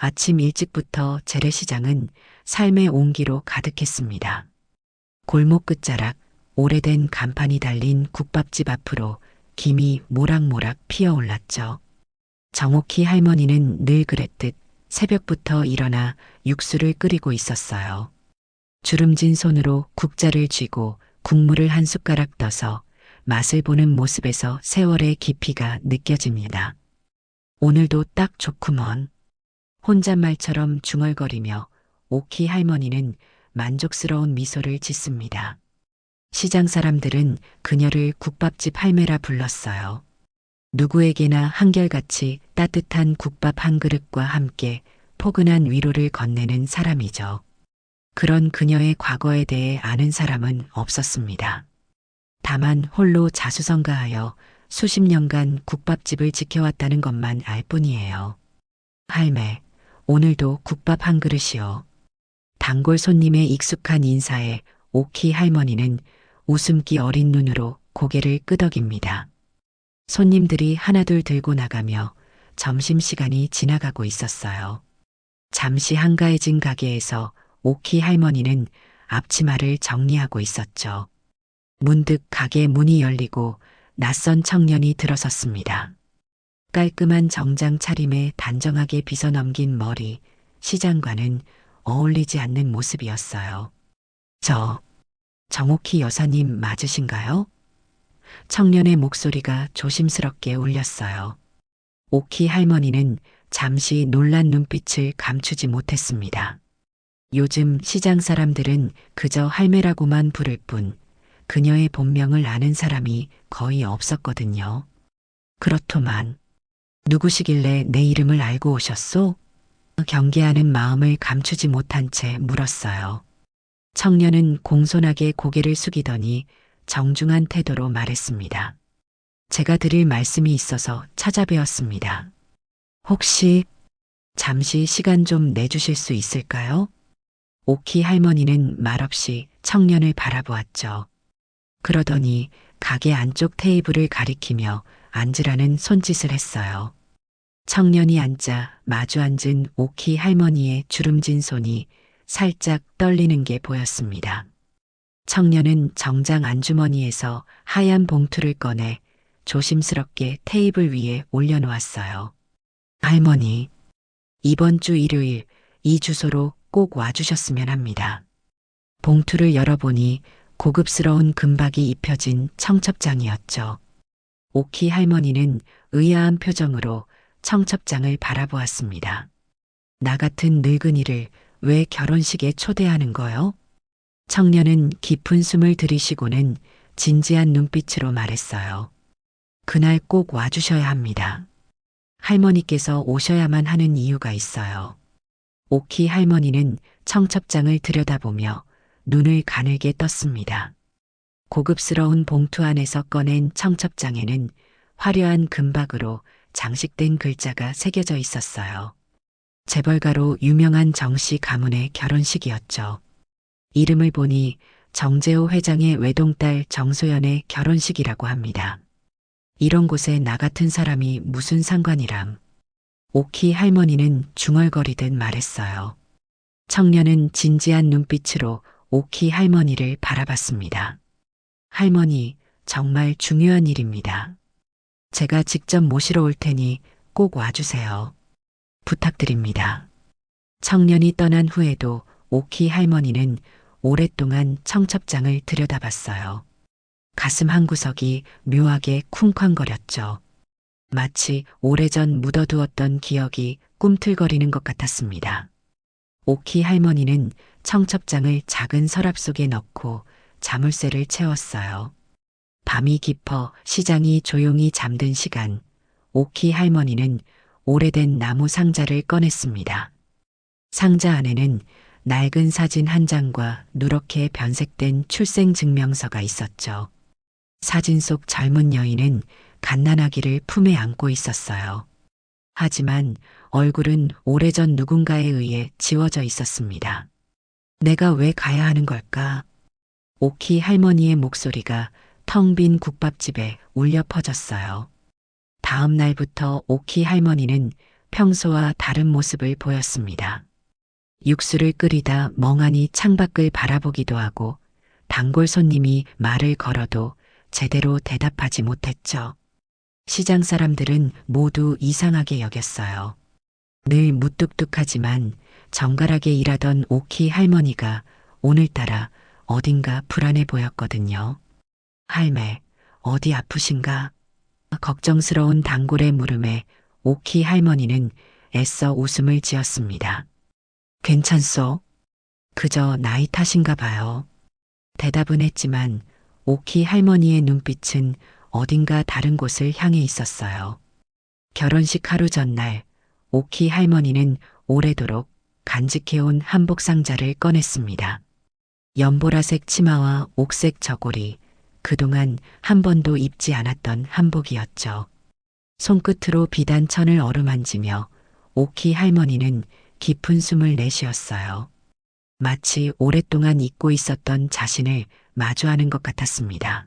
아침 일찍부터 재래시장은 삶의 온기로 가득했습니다. 골목 끝자락 오래된 간판이 달린 국밥집 앞으로 김이 모락모락 피어올랐죠. 정옥희 할머니는 늘 그랬듯 새벽부터 일어나 육수를 끓이고 있었어요. 주름진 손으로 국자를 쥐고 국물을 한 숟가락 떠서 맛을 보는 모습에서 세월의 깊이가 느껴집니다. 오늘도 딱 좋구먼. 혼잣말처럼 중얼거리며 오키 할머니는 만족스러운 미소를 짓습니다. 시장 사람들은 그녀를 국밥집 할매라 불렀어요. 누구에게나 한결같이 따뜻한 국밥 한 그릇과 함께 포근한 위로를 건네는 사람이죠. 그런 그녀의 과거에 대해 아는 사람은 없었습니다. 다만 홀로 자수성가하여 수십 년간 국밥집을 지켜왔다는 것만 알 뿐이에요. 할매, 오늘도 국밥 한 그릇이요. 단골 손님의 익숙한 인사에 오키 할머니는 웃음기 어린 눈으로 고개를 끄덕입니다. 손님들이 하나둘 들고 나가며 점심시간이 지나가고 있었어요. 잠시 한가해진 가게에서 오키 할머니는 앞치마를 정리하고 있었죠. 문득 가게 문이 열리고 낯선 청년이 들어섰습니다. 깔끔한 정장 차림에 단정하게 빗어넘긴 머리, 시장과는 어울리지 않는 모습이었어요. 정옥희 여사님 맞으신가요? 청년의 목소리가 조심스럽게 울렸어요. 오키 할머니는 잠시 놀란 눈빛을 감추지 못했습니다. 요즘 시장 사람들은 그저 할매라고만 부를 뿐 그녀의 본명을 아는 사람이 거의 없었거든요. 그렇더만 누구시길래 내 이름을 알고 오셨소? 경계하는 마음을 감추지 못한 채 물었어요. 청년은 공손하게 고개를 숙이더니 정중한 태도로 말했습니다. 제가 드릴 말씀이 있어서 찾아뵈었습니다. 혹시 잠시 시간 좀 내주실 수 있을까요? 오키 할머니는 말없이 청년을 바라보았죠. 그러더니 가게 안쪽 테이블을 가리키며 앉으라는 손짓을 했어요. 청년이 앉자 마주 앉은 오키 할머니의 주름진 손이 살짝 떨리는 게 보였습니다. 청년은 정장 안주머니에서 하얀 봉투를 꺼내 조심스럽게 테이블 위에 올려놓았어요. 할머니, 이번 주 일요일 이 주소로 꼭 와주셨으면 합니다. 봉투를 열어보니 고급스러운 금박이 입혀진 청첩장이었죠. 오키 할머니는 의아한 표정으로 청첩장을 바라보았습니다. 나 같은 늙은이를 왜 결혼식에 초대하는 거요? 청년은 깊은 숨을 들이쉬고는 진지한 눈빛으로 말했어요. 그날 꼭 와주셔야 합니다. 할머니께서 오셔야만 하는 이유가 있어요. 오키 할머니는 청첩장을 들여다보며 눈을 가늘게 떴습니다. 고급스러운 봉투 안에서 꺼낸 청첩장에는 화려한 금박으로 장식된 글자가 새겨져 있었어요. 재벌가로 유명한 정씨 가문의 결혼식이었죠. 이름을 보니 정재호 회장의 외동딸 정소연의 결혼식이라고 합니다. 이런 곳에 나 같은 사람이 무슨 상관이람. 오키 할머니는 중얼거리듯 말했어요. 청년은 진지한 눈빛으로 오키 할머니를 바라봤습니다. 할머니, 정말 중요한 일입니다. 제가 직접 모시러 올 테니 꼭 와주세요. 부탁드립니다. 청년이 떠난 후에도 오키 할머니는 오랫동안 청첩장을 들여다봤어요. 가슴 한구석이 묘하게 쿵쾅거렸죠. 마치 오래전 묻어두었던 기억이 꿈틀거리는 것 같았습니다. 오키 할머니는 청첩장을 작은 서랍 속에 넣고 자물쇠를 채웠어요. 밤이 깊어 시장이 조용히 잠든 시간, 오키 할머니는 오래된 나무 상자를 꺼냈습니다. 상자 안에는 낡은 사진 한 장과 누렇게 변색된 출생증명서가 있었죠. 사진 속 젊은 여인은 갓난아기를 품에 안고 있었어요. 하지만 얼굴은 오래전 누군가에 의해 지워져 있었습니다. 내가 왜 가야 하는 걸까? 오키 할머니의 목소리가 텅 빈 국밥집에 울려 퍼졌어요. 다음 날부터 오키 할머니는 평소와 다른 모습을 보였습니다. 육수를 끓이다 멍하니 창밖을 바라보기도 하고 단골 손님이 말을 걸어도 제대로 대답하지 못했죠. 시장 사람들은 모두 이상하게 여겼어요. 늘 무뚝뚝하지만 정갈하게 일하던 오키 할머니가 오늘따라 어딘가 불안해 보였거든요. 할매, 어디 아프신가? 걱정스러운 단골의 물음에 오키 할머니는 애써 웃음을 지었습니다. 괜찮소? 그저 나이 탓인가 봐요. 대답은 했지만 오키 할머니의 눈빛은 어딘가 다른 곳을 향해 있었어요. 결혼식 하루 전날 오키 할머니는 오래도록 간직해온 한복 상자를 꺼냈습니다. 연보라색 치마와 옥색 저고리, 그동안 한 번도 입지 않았던 한복이었죠. 손끝으로 비단 천을 어루만지며 오키 할머니는 깊은 숨을 내쉬었어요. 마치 오랫동안 잊고 있었던 자신을 마주하는 것 같았습니다.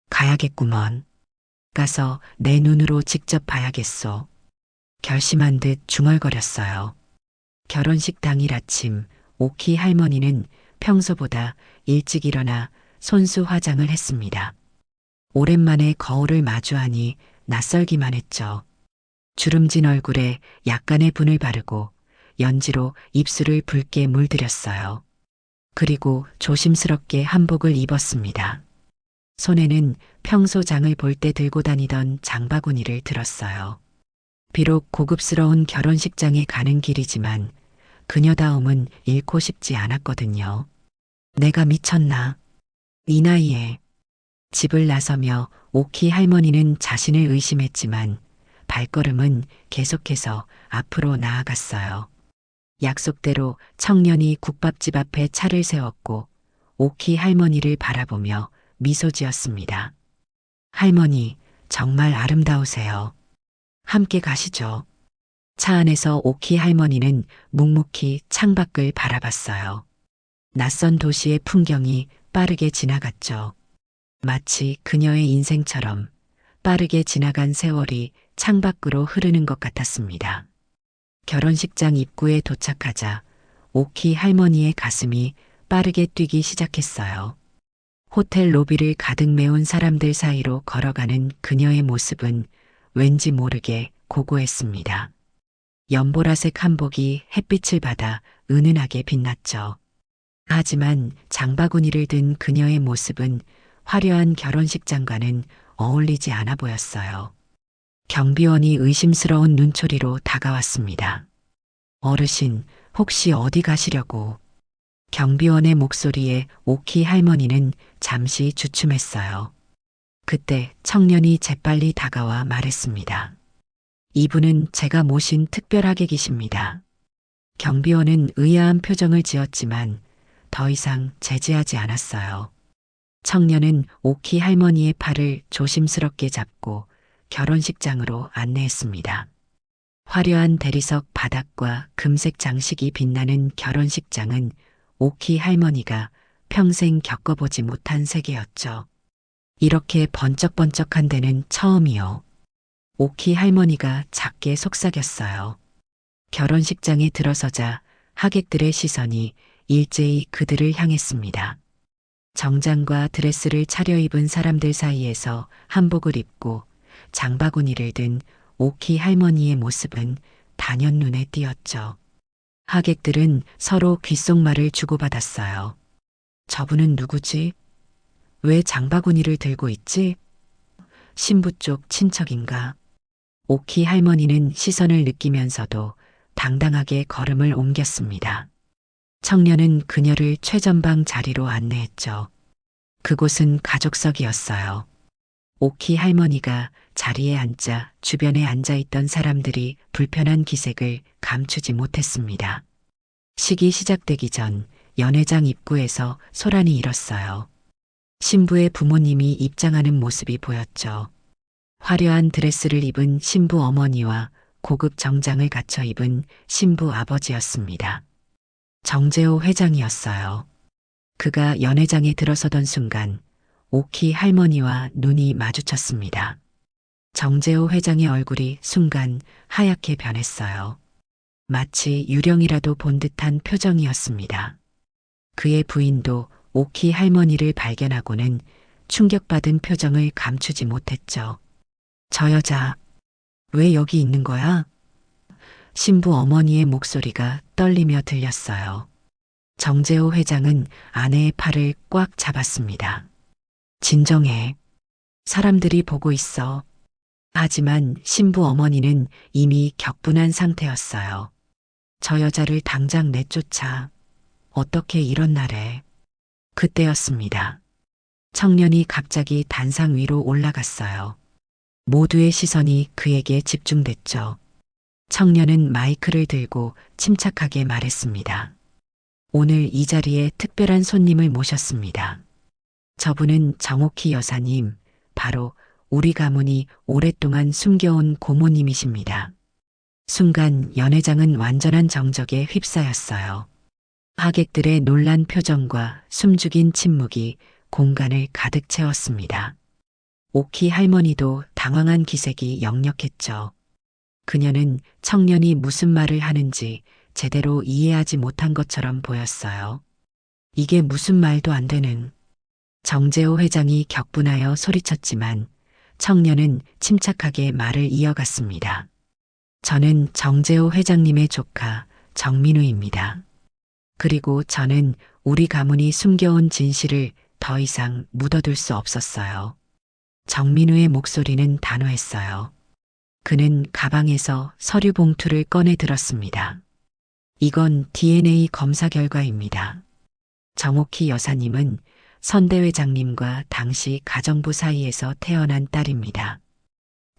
가야겠구먼. 가서 내 눈으로 직접 봐야겠소. 결심한 듯 중얼거렸어요. 결혼식 당일 아침 오키 할머니는 평소보다 일찍 일어나 손수 화장을 했습니다. 오랜만에 거울을 마주하니 낯설기만 했죠. 주름진 얼굴에 약간의 분을 바르고 연지로 입술을 붉게 물들였어요. 그리고 조심스럽게 한복을 입었습니다. 손에는 평소 장을 볼 때 들고 다니던 장바구니를 들었어요. 비록 고급스러운 결혼식장에 가는 길이지만 그녀다움은 잃고 싶지 않았거든요. 내가 미쳤나? 이 나이에. 집을 나서며 오키 할머니는 자신을 의심했지만 발걸음은 계속해서 앞으로 나아갔어요. 약속대로 청년이 국밥집 앞에 차를 세웠고 오키 할머니를 바라보며 미소 지었습니다. 할머니, 정말 아름다우세요. 함께 가시죠. 차 안에서 오키 할머니는 묵묵히 창밖을 바라봤어요. 낯선 도시의 풍경이 빠르게 지나갔죠. 마치 그녀의 인생처럼 빠르게 지나간 세월이 창밖으로 흐르는 것 같았습니다. 결혼식장 입구에 도착하자 오키 할머니의 가슴이 빠르게 뛰기 시작했어요. 호텔 로비를 가득 메운 사람들 사이로 걸어가는 그녀의 모습은 왠지 모르게 고고했습니다. 연보라색 한복이 햇빛을 받아 은은하게 빛났죠. 하지만 장바구니를 든 그녀의 모습은 화려한 결혼식장과는 어울리지 않아 보였어요. 경비원이 의심스러운 눈초리로 다가왔습니다. 어르신, 혹시 어디 가시려고? 경비원의 목소리에 오키 할머니는 잠시 주춤했어요. 그때 청년이 재빨리 다가와 말했습니다. 이분은 제가 모신 특별하객이십니다. 경비원은 의아한 표정을 지었지만 더 이상 제지하지 않았어요. 청년은 오키 할머니의 팔을 조심스럽게 잡고 결혼식장으로 안내했습니다. 화려한 대리석 바닥과 금색 장식이 빛나는 결혼식장은 오키 할머니가 평생 겪어보지 못한 세계였죠. 이렇게 번쩍번쩍한 데는 처음이요. 오키 할머니가 작게 속삭였어요. 결혼식장에 들어서자 하객들의 시선이 일제히 그들을 향했습니다. 정장과 드레스를 차려입은 사람들 사이에서 한복을 입고 장바구니를 든 오키 할머니의 모습은 단연 눈에 띄었죠. 하객들은 서로 귓속말을 주고받았어요. 저분은 누구지? 왜 장바구니를 들고 있지? 신부 쪽 친척인가? 오키 할머니는 시선을 느끼면서도 당당하게 걸음을 옮겼습니다. 청년은 그녀를 최전방 자리로 안내했죠. 그곳은 가족석이었어요. 오키 할머니가 자리에 앉자 주변에 앉아있던 사람들이 불편한 기색을 감추지 못했습니다. 식이 시작되기 전 연회장 입구에서 소란이 일었어요. 신부의 부모님이 입장하는 모습이 보였죠. 화려한 드레스를 입은 신부 어머니와 고급 정장을 갖춰 입은 신부 아버지였습니다. 정재호 회장이었어요. 그가 연회장에 들어서던 순간 오키 할머니와 눈이 마주쳤습니다. 정재호 회장의 얼굴이 순간 하얗게 변했어요. 마치 유령이라도 본 듯한 표정이었습니다. 그의 부인도 오키 할머니를 발견하고는 충격받은 표정을 감추지 못했죠. 저 여자, 왜 여기 있는 거야? 신부 어머니의 목소리가 떨리며 들렸어요. 정재호 회장은 아내의 팔을 꽉 잡았습니다. 진정해. 사람들이 보고 있어. 하지만 신부 어머니는 이미 격분한 상태였어요. 저 여자를 당장 내쫓아. 어떻게 이런 날에. 그때였습니다. 청년이 갑자기 단상 위로 올라갔어요. 모두의 시선이 그에게 집중됐죠. 청년은 마이크를 들고 침착하게 말했습니다. 오늘 이 자리에 특별한 손님을 모셨습니다. 저분은 정옥희 여사님, 바로 우리 가문이 오랫동안 숨겨온 고모님이십니다. 순간 연회장은 완전한 정적에 휩싸였어요. 하객들의 놀란 표정과 숨죽인 침묵이 공간을 가득 채웠습니다. 오키 할머니도 당황한 기색이 역력했죠. 그녀는 청년이 무슨 말을 하는지 제대로 이해하지 못한 것처럼 보였어요. 이게 무슨 말도 안 되는. 정재호 회장이 격분하여 소리쳤지만 청년은 침착하게 말을 이어갔습니다. 저는 정재호 회장님의 조카 정민우입니다. 그리고 저는 우리 가문이 숨겨온 진실을 더 이상 묻어둘 수 없었어요. 정민우의 목소리는 단호했어요. 그는 가방에서 서류 봉투를 꺼내 들었습니다. 이건 DNA 검사 결과입니다. 정옥희 여사님은 선대 회장님과 당시 가정부 사이에서 태어난 딸입니다.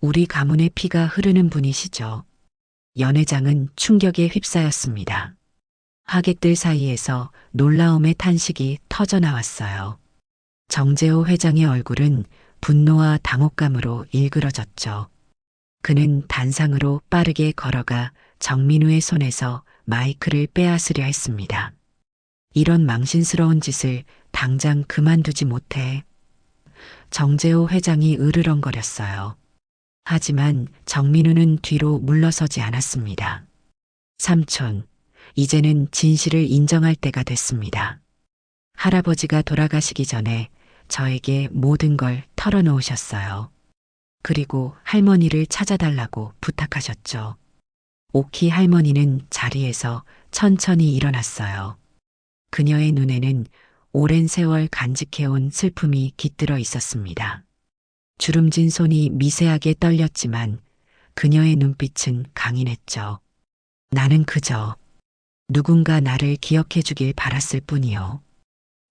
우리 가문의 피가 흐르는 분이시죠. 연회장은 충격에 휩싸였습니다. 하객들 사이에서 놀라움의 탄식이 터져나왔어요. 정재호 회장의 얼굴은 분노와 당혹감으로 일그러졌죠. 그는 단상으로 빠르게 걸어가 정민우의 손에서 마이크를 빼앗으려 했습니다. 이런 망신스러운 짓을 당장 그만두지 못해. 정재호 회장이 으르렁거렸어요. 하지만 정민우는 뒤로 물러서지 않았습니다. 삼촌, 이제는 진실을 인정할 때가 됐습니다. 할아버지가 돌아가시기 전에 저에게 모든 걸 털어놓으셨어요. 그리고 할머니를 찾아달라고 부탁하셨죠. 오키 할머니는 자리에서 천천히 일어났어요. 그녀의 눈에는 오랜 세월 간직해온 슬픔이 깃들어 있었습니다. 주름진 손이 미세하게 떨렸지만 그녀의 눈빛은 강인했죠. 나는 그저 누군가 나를 기억해 주길 바랐을 뿐이요.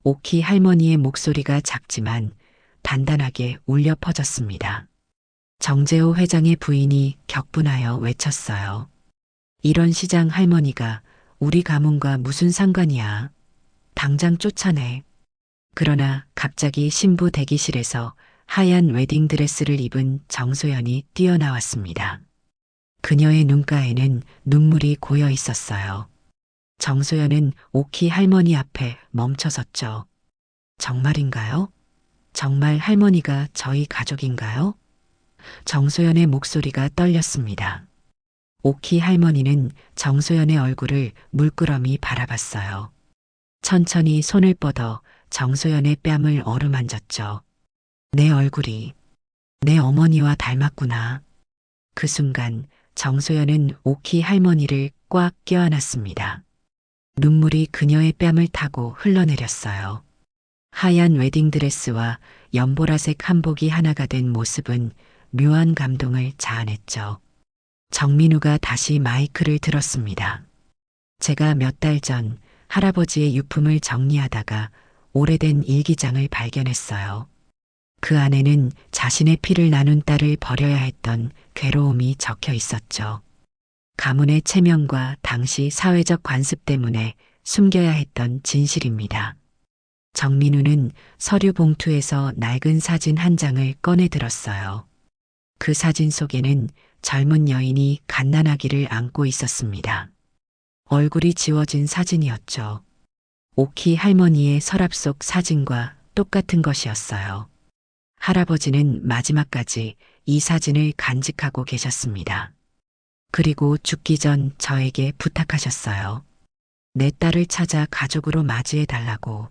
오키 할머니의 목소리가 작지만 단단하게 울려 퍼졌습니다. 정재호 회장의 부인이 격분하여 외쳤어요. 이런 시장 할머니가 우리 가문과 무슨 상관이야. 당장 쫓아내. 그러나 갑자기 신부 대기실에서 하얀 웨딩드레스를 입은 정소연이 뛰어나왔습니다. 그녀의 눈가에는 눈물이 고여 있었어요. 정소연은 오키 할머니 앞에 멈춰섰죠. 정말인가요? 정말 할머니가 저희 가족인가요? 정소연의 목소리가 떨렸습니다. 오키 할머니는 정소연의 얼굴을 물끄러미 바라봤어요. 천천히 손을 뻗어 정소연의 뺨을 어루만졌죠. 내 얼굴이 내 어머니와 닮았구나. 그 순간 정소연은 오키 할머니를 꽉 껴안았습니다. 눈물이 그녀의 뺨을 타고 흘러내렸어요. 하얀 웨딩드레스와 연보라색 한복이 하나가 된 모습은 묘한 감동을 자아냈죠. 정민우가 다시 마이크를 들었습니다. 제가 몇 달 전 할아버지의 유품을 정리하다가 오래된 일기장을 발견했어요. 그 안에는 자신의 피를 나눈 딸을 버려야 했던 괴로움이 적혀 있었죠. 가문의 체면과 당시 사회적 관습 때문에 숨겨야 했던 진실입니다. 정민우는 서류 봉투에서 낡은 사진 한 장을 꺼내 들었어요. 그 사진 속에는 젊은 여인이 갓난아기를 안고 있었습니다. 얼굴이 지워진 사진이었죠. 오키 할머니의 서랍 속 사진과 똑같은 것이었어요. 할아버지는 마지막까지 이 사진을 간직하고 계셨습니다. 그리고 죽기 전 저에게 부탁하셨어요. 내 딸을 찾아 가족으로 맞이해 달라고.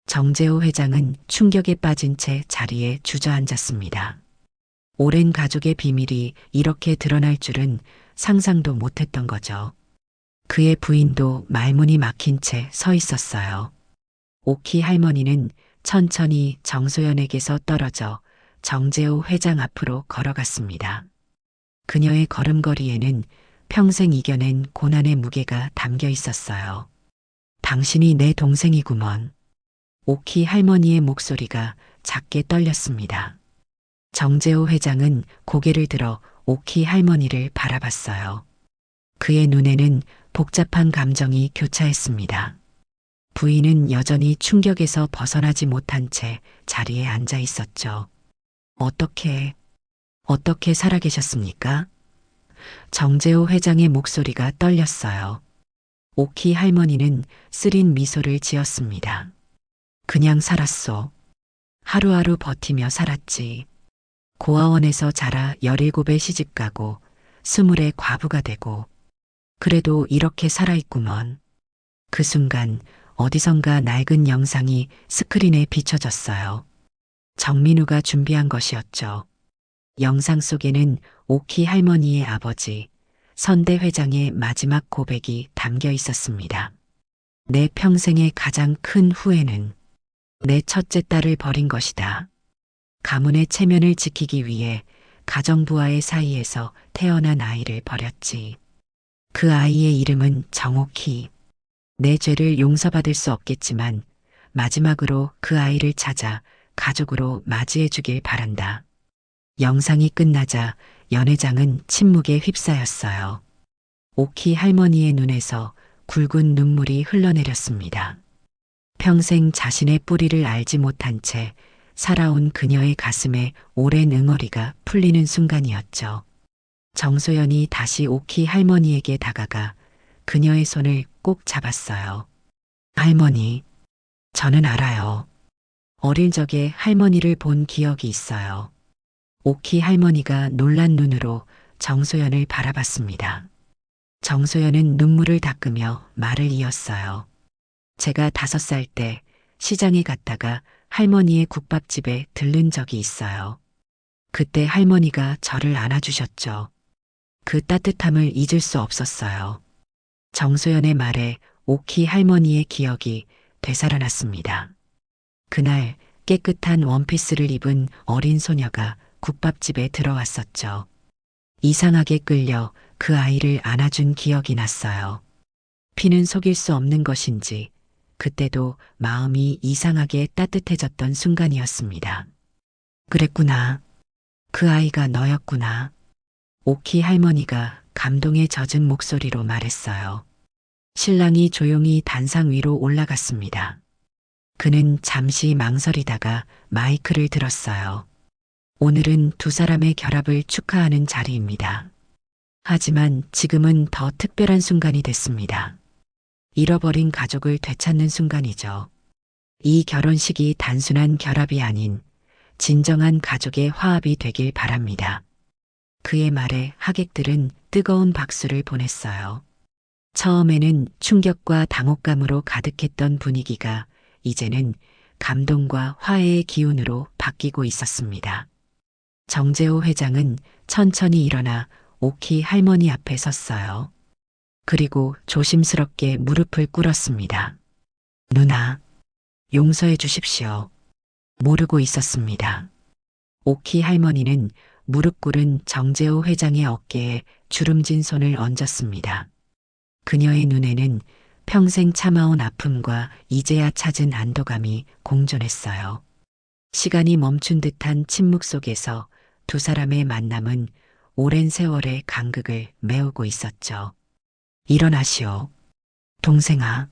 정재호 회장은 충격에 빠진 채 자리에 주저앉았습니다. 오랜 가족의 비밀이 이렇게 드러날 줄은 상상도 못했던 거죠. 그의 부인도 말문이 막힌 채 서 있었어요. 오키 할머니는 천천히 정소연에게서 떨어져 정재호 회장 앞으로 걸어갔습니다. 그녀의 걸음걸이에는 평생 이겨낸 고난의 무게가 담겨 있었어요. 당신이 내 동생이구먼. 오키 할머니의 목소리가 작게 떨렸습니다. 정재호 회장은 고개를 들어 오키 할머니를 바라봤어요. 그의 눈에는 복잡한 감정이 교차했습니다. 부인은 여전히 충격에서 벗어나지 못한 채 자리에 앉아 있었죠. 어떻게 살아계셨습니까? 정재호 회장의 목소리가 떨렸어요. 오키 할머니는 쓰린 미소를 지었습니다. 그냥 살았소. 하루하루 버티며 살았지. 고아원에서 자라 17에 시집가고 20에 과부가 되고 그래도 이렇게 살아있구먼. 그 순간 어디선가 낡은 영상이 스크린에 비춰졌어요. 정민우가 준비한 것이었죠. 영상 속에는 오키 할머니의 아버지, 선대 회장의 마지막 고백이 담겨 있었습니다. 내 평생의 가장 큰 후회는 내 첫째 딸을 버린 것이다. 가문의 체면을 지키기 위해 가정부와의 사이에서 태어난 아이를 버렸지. 그 아이의 이름은 정옥희. 내 죄를 용서받을 수 없겠지만 마지막으로 그 아이를 찾아 가족으로 맞이해 주길 바란다. 영상이 끝나자 연회장은 침묵에 휩싸였어요. 오키 할머니의 눈에서 굵은 눈물이 흘러내렸습니다. 평생 자신의 뿌리를 알지 못한 채 살아온 그녀의 가슴에 오랜 응어리가 풀리는 순간이었죠. 정소연이 다시 오키 할머니에게 다가가 그녀의 손을 꼭 잡았어요. 할머니, 저는 알아요. 어릴 적에 할머니를 본 기억이 있어요. 오키 할머니가 놀란 눈으로 정소연을 바라봤습니다. 정소연은 눈물을 닦으며 말을 이었어요. 제가 5살 때 시장에 갔다가 할머니의 국밥집에 들른 적이 있어요. 그때 할머니가 저를 안아주셨죠. 그 따뜻함을 잊을 수 없었어요. 정소연의 말에 오키 할머니의 기억이 되살아났습니다. 그날 깨끗한 원피스를 입은 어린 소녀가 국밥집에 들어왔었죠. 이상하게 끌려 그 아이를 안아준 기억이 났어요. 피는 속일 수 없는 것인지 그때도 마음이 이상하게 따뜻해졌던 순간이었습니다. 그랬구나. 그 아이가 너였구나. 오키 할머니가 감동에 젖은 목소리로 말했어요. 신랑이 조용히 단상 위로 올라갔습니다. 그는 잠시 망설이다가 마이크를 들었어요. 오늘은 두 사람의 결합을 축하하는 자리입니다. 하지만 지금은 더 특별한 순간이 됐습니다. 잃어버린 가족을 되찾는 순간이죠. 이 결혼식이 단순한 결합이 아닌 진정한 가족의 화합이 되길 바랍니다. 그의 말에 하객들은 뜨거운 박수를 보냈어요. 처음에는 충격과 당혹감으로 가득했던 분위기가 이제는 감동과 화해의 기운으로 바뀌고 있었습니다. 정재호 회장은 천천히 일어나 오키 할머니 앞에 섰어요. 그리고 조심스럽게 무릎을 꿇었습니다. 누나, 용서해 주십시오. 모르고 있었습니다. 오키 할머니는 무릎 꿇은 정재호 회장의 어깨에 주름진 손을 얹었습니다. 그녀의 눈에는 평생 참아온 아픔과 이제야 찾은 안도감이 공존했어요. 시간이 멈춘 듯한 침묵 속에서 두 사람의 만남은 오랜 세월의 간극을 메우고 있었죠. 일어나시오. 동생아.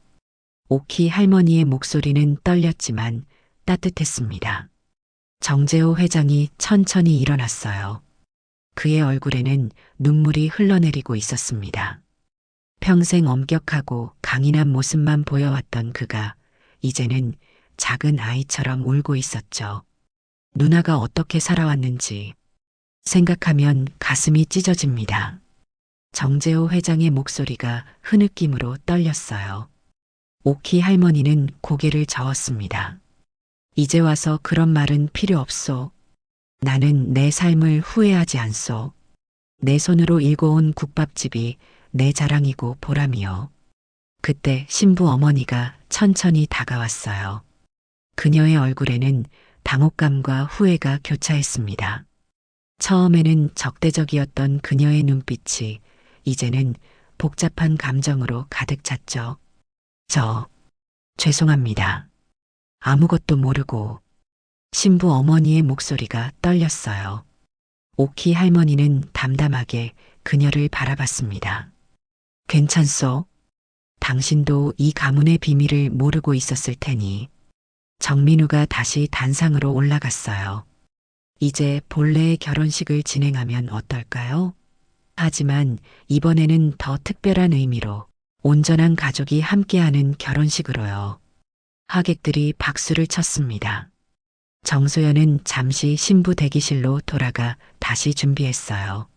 오키 할머니의 목소리는 떨렸지만 따뜻했습니다. 정재호 회장이 천천히 일어났어요. 그의 얼굴에는 눈물이 흘러내리고 있었습니다. 평생 엄격하고 강인한 모습만 보여왔던 그가 이제는 작은 아이처럼 울고 있었죠. 누나가 어떻게 살아왔는지, 생각하면 가슴이 찢어집니다. 정재호 회장의 목소리가 흐느낌으로 떨렸어요. 오키 할머니는 고개를 저었습니다. 이제 와서 그런 말은 필요 없소. 나는 내 삶을 후회하지 않소. 내 손으로 일궈온 국밥집이 내 자랑이고 보람이요. 그때 신부 어머니가 천천히 다가왔어요. 그녀의 얼굴에는 당혹감과 후회가 교차했습니다. 처음에는 적대적이었던 그녀의 눈빛이 이제는 복잡한 감정으로 가득 찼죠. 죄송합니다. 아무것도 모르고. 신부 어머니의 목소리가 떨렸어요. 오키 할머니는 담담하게 그녀를 바라봤습니다. 괜찮소? 당신도 이 가문의 비밀을 모르고 있었을 테니. 정민우가 다시 단상으로 올라갔어요. 이제 본래의 결혼식을 진행하면 어떨까요? 하지만 이번에는 더 특별한 의미로 온전한 가족이 함께하는 결혼식으로요. 하객들이 박수를 쳤습니다. 정소연은 잠시 신부 대기실로 돌아가 다시 준비했어요.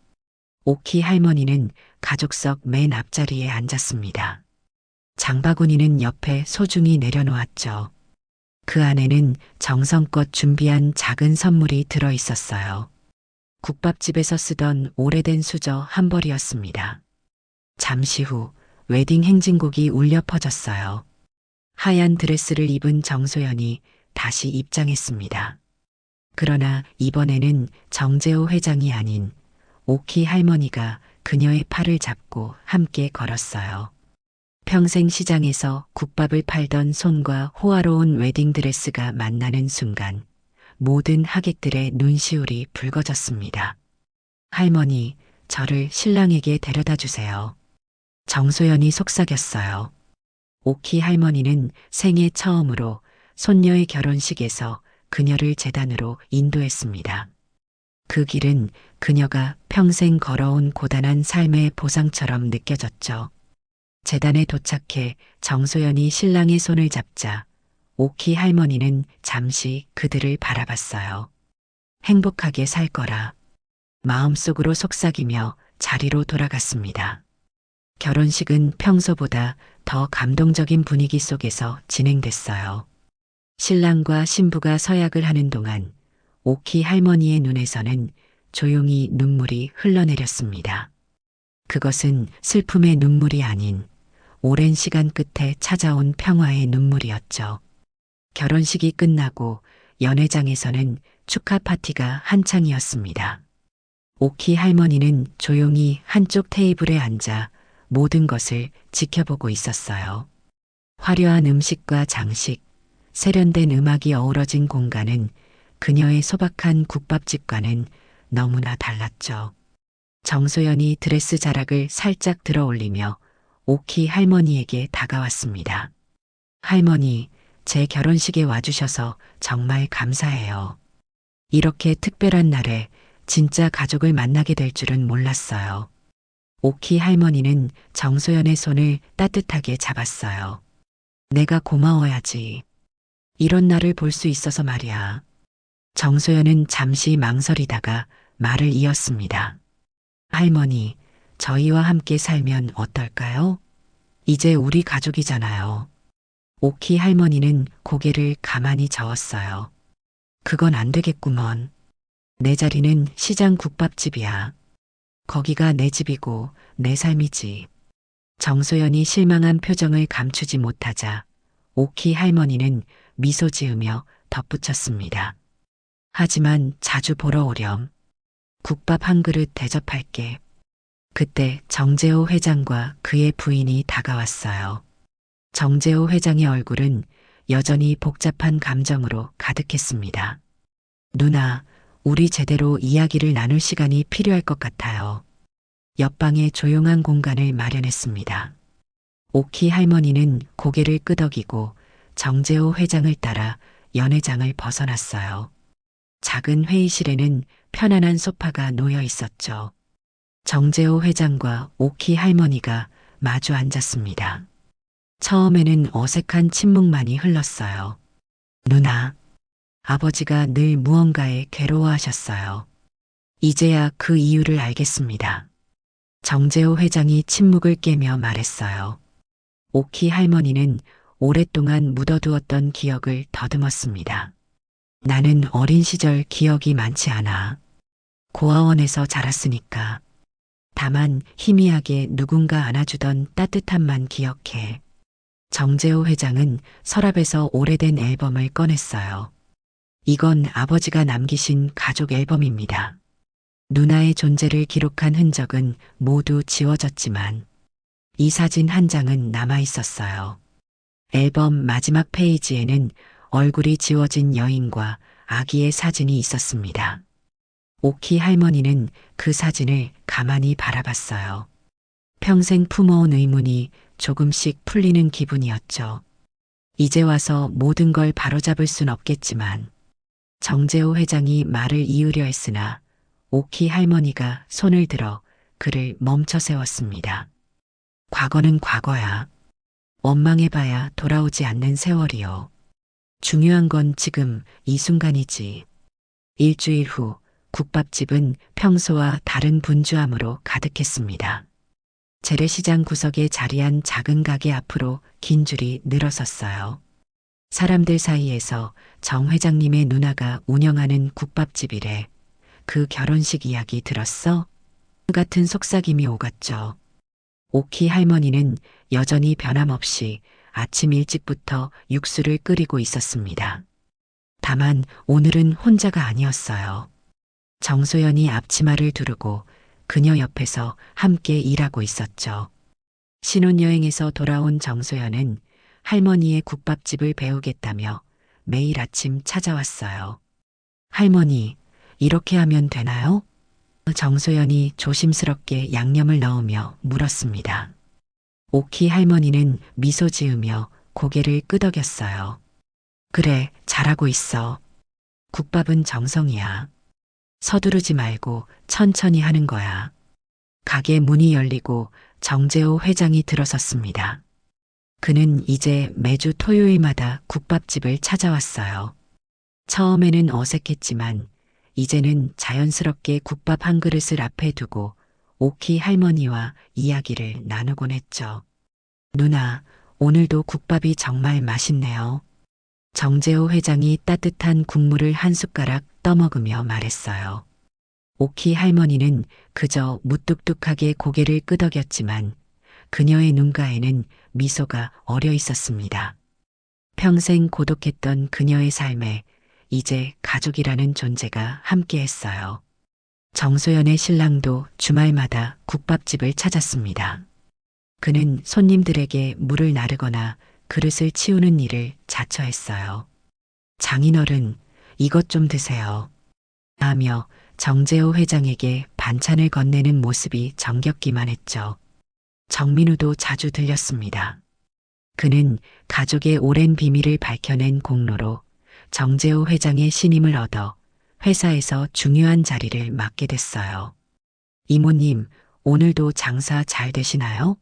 오키 할머니는 가족석 맨 앞자리에 앉았습니다. 장바구니는 옆에 소중히 내려놓았죠. 그 안에는 정성껏 준비한 작은 선물이 들어 있었어요. 국밥집에서 쓰던 오래된 수저 한 벌이었습니다. 잠시 후 웨딩 행진곡이 울려 퍼졌어요. 하얀 드레스를 입은 정소연이 다시 입장했습니다. 그러나 이번에는 정재호 회장이 아닌 오키 할머니가 그녀의 팔을 잡고 함께 걸었어요. 평생 시장에서 국밥을 팔던 손과 호화로운 웨딩드레스가 만나는 순간 모든 하객들의 눈시울이 붉어졌습니다. 할머니, 저를 신랑에게 데려다 주세요. 정소연이 속삭였어요. 오키 할머니는 생애 처음으로 손녀의 결혼식에서 그녀를 제단으로 인도했습니다. 그 길은 그녀가 평생 걸어온 고단한 삶의 보상처럼 느껴졌죠. 제단에 도착해 정소연이 신랑의 손을 잡자 오키 할머니는 잠시 그들을 바라봤어요. 행복하게 살 거라. 마음속으로 속삭이며 자리로 돌아갔습니다. 결혼식은 평소보다 더 감동적인 분위기 속에서 진행됐어요. 신랑과 신부가 서약을 하는 동안 오키 할머니의 눈에서는 조용히 눈물이 흘러내렸습니다. 그것은 슬픔의 눈물이 아닌 오랜 시간 끝에 찾아온 평화의 눈물이었죠. 결혼식이 끝나고 연회장에서는 축하 파티가 한창이었습니다. 오키 할머니는 조용히 한쪽 테이블에 앉아 모든 것을 지켜보고 있었어요. 화려한 음식과 장식, 세련된 음악이 어우러진 공간은 그녀의 소박한 국밥집과는 너무나 달랐죠. 정소연이 드레스 자락을 살짝 들어 올리며 오키 할머니에게 다가왔습니다. 할머니, 제 결혼식에 와주셔서 정말 감사해요. 이렇게 특별한 날에 진짜 가족을 만나게 될 줄은 몰랐어요. 오키 할머니는 정소연의 손을 따뜻하게 잡았어요. 내가 고마워야지. 이런 날을 볼 수 있어서 말이야. 정소연은 잠시 망설이다가 말을 이었습니다. 할머니, 저희와 함께 살면 어떨까요? 이제 우리 가족이잖아요. 오키 할머니는 고개를 가만히 저었어요. 그건 안 되겠구먼. 내 자리는 시장 국밥집이야. 거기가 내 집이고 내 삶이지. 정소연이 실망한 표정을 감추지 못하자 오키 할머니는 미소 지으며 덧붙였습니다. 하지만 자주 보러 오렴. 국밥 한 그릇 대접할게. 그때 정재호 회장과 그의 부인이 다가왔어요. 정재호 회장의 얼굴은 여전히 복잡한 감정으로 가득했습니다. 누나, 우리 제대로 이야기를 나눌 시간이 필요할 것 같아요. 옆방에 조용한 공간을 마련했습니다. 오키 할머니는 고개를 끄덕이고 정재호 회장을 따라 연회장을 벗어났어요. 작은 회의실에는 편안한 소파가 놓여 있었죠. 정재호 회장과 오키 할머니가 마주 앉았습니다. 처음에는 어색한 침묵만이 흘렀어요. 누나, 아버지가 늘 무언가에 괴로워하셨어요. 이제야 그 이유를 알겠습니다. 정재호 회장이 침묵을 깨며 말했어요. 오키 할머니는 오랫동안 묻어두었던 기억을 더듬었습니다. 나는 어린 시절 기억이 많지 않아. 고아원에서 자랐으니까. 다만 희미하게 누군가 안아주던 따뜻함만 기억해. 정재호 회장은 서랍에서 오래된 앨범을 꺼냈어요. 이건 아버지가 남기신 가족 앨범입니다. 누나의 존재를 기록한 흔적은 모두 지워졌지만 이 사진 한 장은 남아 있었어요. 앨범 마지막 페이지에는 얼굴이 지워진 여인과 아기의 사진이 있었습니다. 오키 할머니는 그 사진을 가만히 바라봤어요. 평생 품어온 의문이 조금씩 풀리는 기분이었죠. 이제 와서 모든 걸 바로잡을 순 없겠지만 정재호 회장이 말을 이으려 했으나 오키 할머니가 손을 들어 그를 멈춰 세웠습니다. 과거는 과거야. 원망해봐야 돌아오지 않는 세월이요. 중요한 건 지금 이 순간이지. 일주일 후 국밥집은 평소와 다른 분주함으로 가득했습니다. 재래시장 구석에 자리한 작은 가게 앞으로 긴 줄이 늘어섰어요. 사람들 사이에서 정 회장님의 누나가 운영하는 국밥집이래. 그 결혼식 이야기 들었어? 같은 속삭임이 오갔죠. 오키 할머니는 여전히 변함없이 아침 일찍부터 육수를 끓이고 있었습니다. 다만 오늘은 혼자가 아니었어요. 정소연이 앞치마를 두르고 그녀 옆에서 함께 일하고 있었죠. 신혼여행에서 돌아온 정소연은 할머니의 국밥집을 배우겠다며 매일 아침 찾아왔어요. 할머니, 이렇게 하면 되나요? 정소연이 조심스럽게 양념을 넣으며 물었습니다. 오키 할머니는 미소 지으며 고개를 끄덕였어요. 그래, 잘하고 있어. 국밥은 정성이야. 서두르지 말고 천천히 하는 거야. 가게 문이 열리고 정재호 회장이 들어섰습니다. 그는 이제 매주 토요일마다 국밥집을 찾아왔어요. 처음에는 어색했지만 이제는 자연스럽게 국밥 한 그릇을 앞에 두고 오키 할머니와 이야기를 나누곤 했죠. 누나, 오늘도 국밥이 정말 맛있네요. 정재호 회장이 따뜻한 국물을 한 숟가락 떠먹으며 말했어요. 오키 할머니는 그저 무뚝뚝하게 고개를 끄덕였지만 그녀의 눈가에는 미소가 어려 있었습니다. 평생 고독했던 그녀의 삶에 이제 가족이라는 존재가 함께했어요. 정소연의 신랑도 주말마다 국밥집을 찾았습니다. 그는 손님들에게 물을 나르거나 그릇을 치우는 일을 자처했어요. 장인어른, 이것 좀 드세요. 하며 정재호 회장에게 반찬을 건네는 모습이 정겹기만 했죠. 정민우도 자주 들렸습니다. 그는 가족의 오랜 비밀을 밝혀낸 공로로 정재호 회장의 신임을 얻어 회사에서 중요한 자리를 맡게 됐어요. 이모님, 오늘도 장사 잘 되시나요?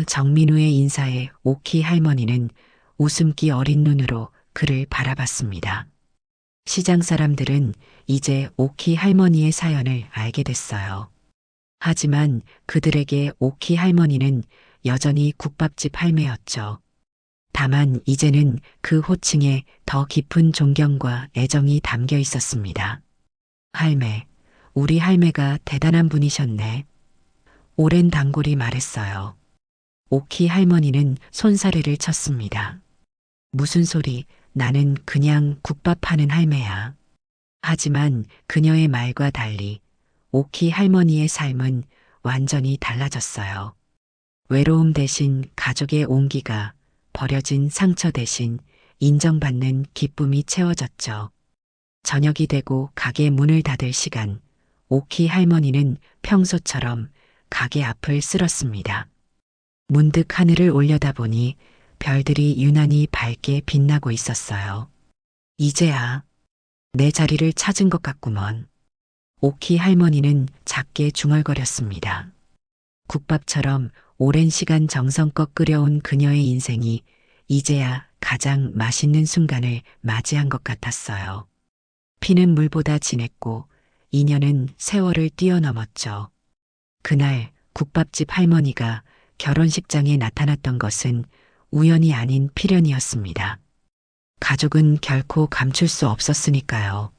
정민우의 인사에 오키 할머니는 웃음기 어린 눈으로 그를 바라봤습니다. 시장 사람들은 이제 오키 할머니의 사연을 알게 됐어요. 하지만 그들에게 오키 할머니는 여전히 국밥집 할매였죠. 다만 이제는 그 호칭에 더 깊은 존경과 애정이 담겨 있었습니다. 할매, 우리 할매가 대단한 분이셨네. 오랜 단골이 말했어요. 오키 할머니는 손사래를 쳤습니다. 무슨 소리, 나는 그냥 국밥 하는 할매야. 하지만 그녀의 말과 달리 오키 할머니의 삶은 완전히 달라졌어요. 외로움 대신 가족의 온기가, 버려진 상처 대신 인정받는 기쁨이 채워졌죠. 저녁이 되고 가게 문을 닫을 시간, 오키 할머니는 평소처럼 가게 앞을 쓸었습니다. 문득 하늘을 올려다보니 별들이 유난히 밝게 빛나고 있었어요. 이제야 내 자리를 찾은 것 같구먼. 오키 할머니는 작게 중얼거렸습니다. 국밥처럼 오랜 시간 정성껏 끓여온 그녀의 인생이 이제야 가장 맛있는 순간을 맞이한 것 같았어요. 피는 물보다 진했고 인연은 세월을 뛰어넘었죠. 그날 국밥집 할머니가 결혼식장에 나타났던 것은 우연이 아닌 필연이었습니다. 가족은 결코 감출 수 없었으니까요.